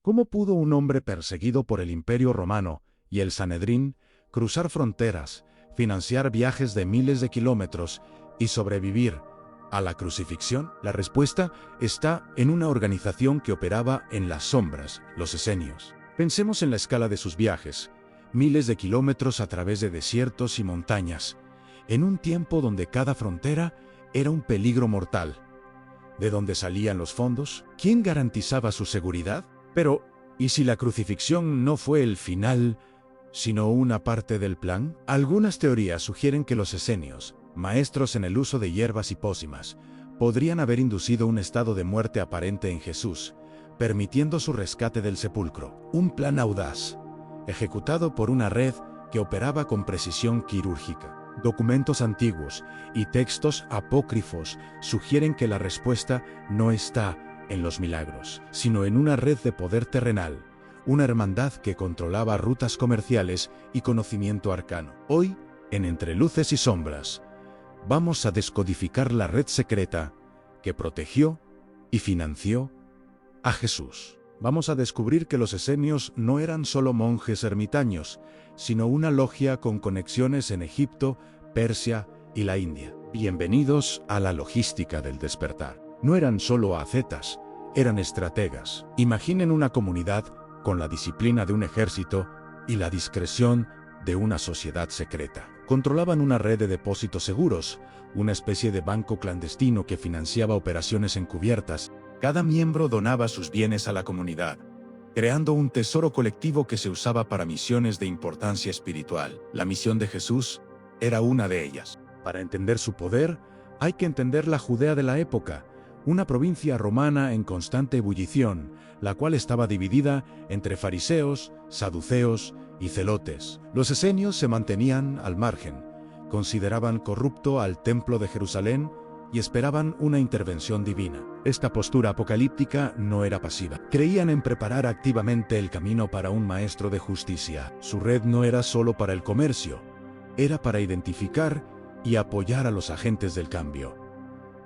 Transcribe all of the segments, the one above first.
¿Cómo pudo un hombre perseguido por el Imperio Romano y el Sanedrín cruzar fronteras, financiar viajes de miles de kilómetros y sobrevivir a la crucifixión? La respuesta está en una organización que operaba en las sombras, los esenios. Pensemos en la escala de sus viajes, miles de kilómetros a través de desiertos y montañas, en un tiempo donde cada frontera era un peligro mortal. ¿De dónde salían los fondos? ¿Quién garantizaba su seguridad? Pero, ¿y si la crucifixión no fue el final, sino una parte del plan? Algunas teorías sugieren que los esenios, maestros en el uso de hierbas y pócimas, podrían haber inducido un estado de muerte aparente en Jesús, permitiendo su rescate del sepulcro. Un plan audaz, ejecutado por una red que operaba con precisión quirúrgica. Documentos antiguos y textos apócrifos sugieren que la respuesta no está en los milagros, sino en una red de poder terrenal, una hermandad que controlaba rutas comerciales y conocimiento arcano. Hoy, en Entre Luces y Sombras, vamos a descodificar la red secreta que protegió y financió a Jesús. Vamos a descubrir que los esenios no eran solo monjes ermitaños, sino una logia con conexiones en Egipto, Persia y la India. Bienvenidos a la logística del despertar. No eran solo ascetas, eran estrategas. Imaginen una comunidad con la disciplina de un ejército y la discreción de una sociedad secreta. Controlaban una red de depósitos seguros, una especie de banco clandestino que financiaba operaciones encubiertas. Cada miembro donaba sus bienes a la comunidad, creando un tesoro colectivo que se usaba para misiones de importancia espiritual. La misión de Jesús era una de ellas. Para entender su poder, hay que entender la Judea de la época, una provincia romana en constante ebullición, la cual estaba dividida entre fariseos, saduceos y celotes. Los esenios se mantenían al margen, consideraban corrupto al templo de Jerusalén y esperaban una intervención divina. Esta postura apocalíptica no era pasiva. Creían en preparar activamente el camino para un maestro de justicia. Su red no era solo para el comercio, era para identificar y apoyar a los agentes del cambio.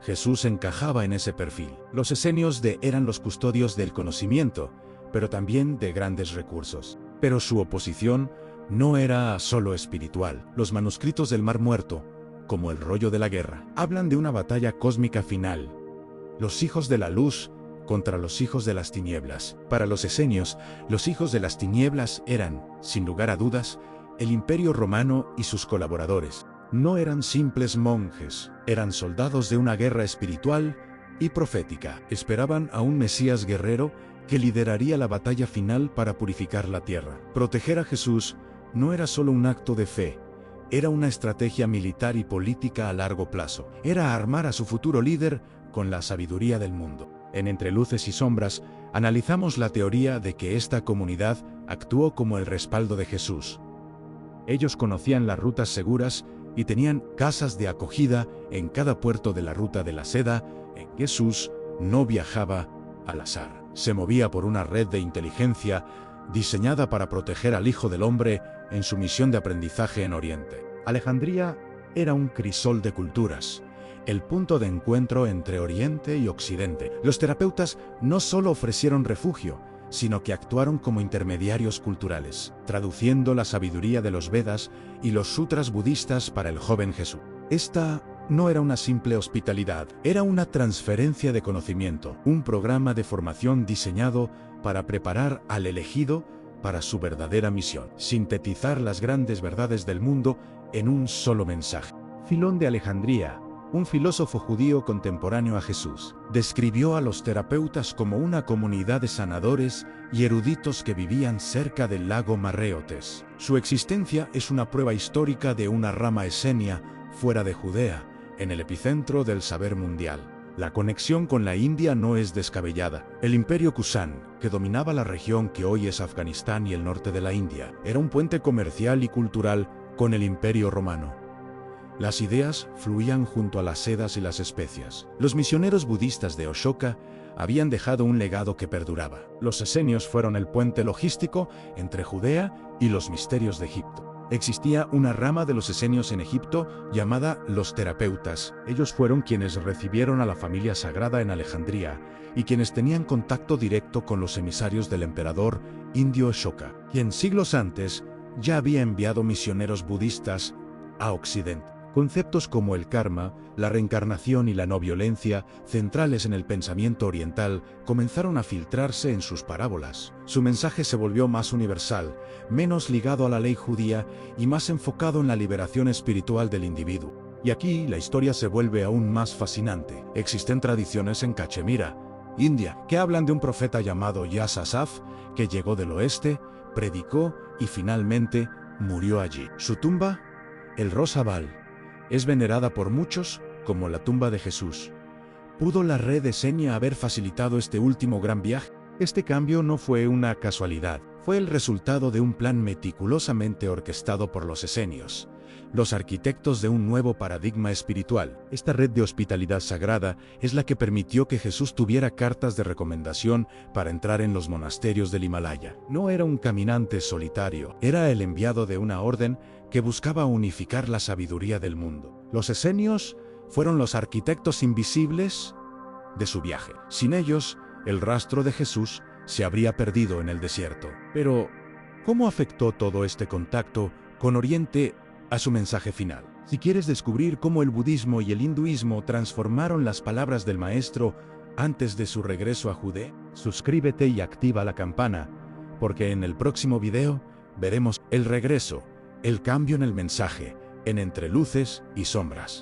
Jesús encajaba en ese perfil. Los esenios eran los custodios del conocimiento, pero también de grandes recursos. Pero su oposición no era solo espiritual. Los manuscritos del Mar Muerto, como el rollo de la guerra, hablan de una batalla cósmica final. Los hijos de la luz contra los hijos de las tinieblas. Para los esenios, los hijos de las tinieblas eran, sin lugar a dudas, el Imperio Romano y sus colaboradores. No eran simples monjes, eran soldados de una guerra espiritual y profética. Esperaban a un Mesías guerrero que lideraría la batalla final para purificar la tierra. Proteger a Jesús no era solo un acto de fe, era una estrategia militar y política a largo plazo. Era armar a su futuro líder con la sabiduría del mundo. En Entre Luces y Sombras, analizamos la teoría de que esta comunidad actuó como el respaldo de Jesús. Ellos conocían las rutas seguras y tenían casas de acogida en cada puerto de la ruta de la seda. Jesús no viajaba al azar. Se movía por una red de inteligencia diseñada para proteger al Hijo del Hombre en su misión de aprendizaje en Oriente. Alejandría era un crisol de culturas, el punto de encuentro entre Oriente y Occidente. Los terapeutas no solo ofrecieron refugio, sino que actuaron como intermediarios culturales, traduciendo la sabiduría de los Vedas y los sutras budistas para el joven Jesús. Esta no era una simple hospitalidad, era una transferencia de conocimiento, un programa de formación diseñado para preparar al elegido para su verdadera misión, sintetizar las grandes verdades del mundo en un solo mensaje. Filón de Alejandría, un filósofo judío contemporáneo a Jesús, describió a los terapeutas como una comunidad de sanadores y eruditos que vivían cerca del lago Marreotes. Su existencia es una prueba histórica de una rama esenia fuera de Judea, en el epicentro del saber mundial. La conexión con la India no es descabellada. El Imperio Kushan, que dominaba la región que hoy es Afganistán y el norte de la India, era un puente comercial y cultural con el Imperio Romano. Las ideas fluían junto a las sedas y las especias. Los misioneros budistas de Ashoka habían dejado un legado que perduraba. Los esenios fueron el puente logístico entre Judea y los misterios de Egipto. Existía una rama de los esenios en Egipto llamada los terapeutas. Ellos fueron quienes recibieron a la familia sagrada en Alejandría y quienes tenían contacto directo con los emisarios del emperador indio Ashoka, quien siglos antes ya había enviado misioneros budistas a Occidente. Conceptos como el karma, la reencarnación y la no violencia, centrales en el pensamiento oriental, comenzaron a filtrarse en sus parábolas. Su mensaje se volvió más universal, menos ligado a la ley judía y más enfocado en la liberación espiritual del individuo. Y aquí la historia se vuelve aún más fascinante. Existen tradiciones en Cachemira, India, que hablan de un profeta llamado Yas Asaf, que llegó del oeste, predicó y finalmente murió allí. Su tumba, el Rosabal, es venerada por muchos como la tumba de Jesús. ¿Pudo la red esenia haber facilitado este último gran viaje? Este cambio no fue una casualidad, fue el resultado de un plan meticulosamente orquestado por los esenios, los arquitectos de un nuevo paradigma espiritual. Esta red de hospitalidad sagrada es la que permitió que Jesús tuviera cartas de recomendación para entrar en los monasterios del Himalaya. No era un caminante solitario, era el enviado de una orden que buscaba unificar la sabiduría del mundo. Los esenios fueron los arquitectos invisibles de su viaje. Sin ellos, el rastro de Jesús se habría perdido en el desierto. Pero, ¿cómo afectó todo este contacto con Oriente a su mensaje final? Si quieres descubrir cómo el budismo y el hinduismo transformaron las palabras del maestro antes de su regreso a Judea, suscríbete y activa la campana, porque en el próximo video veremos el regreso, el cambio en el mensaje, en Entre Luces y Sombras.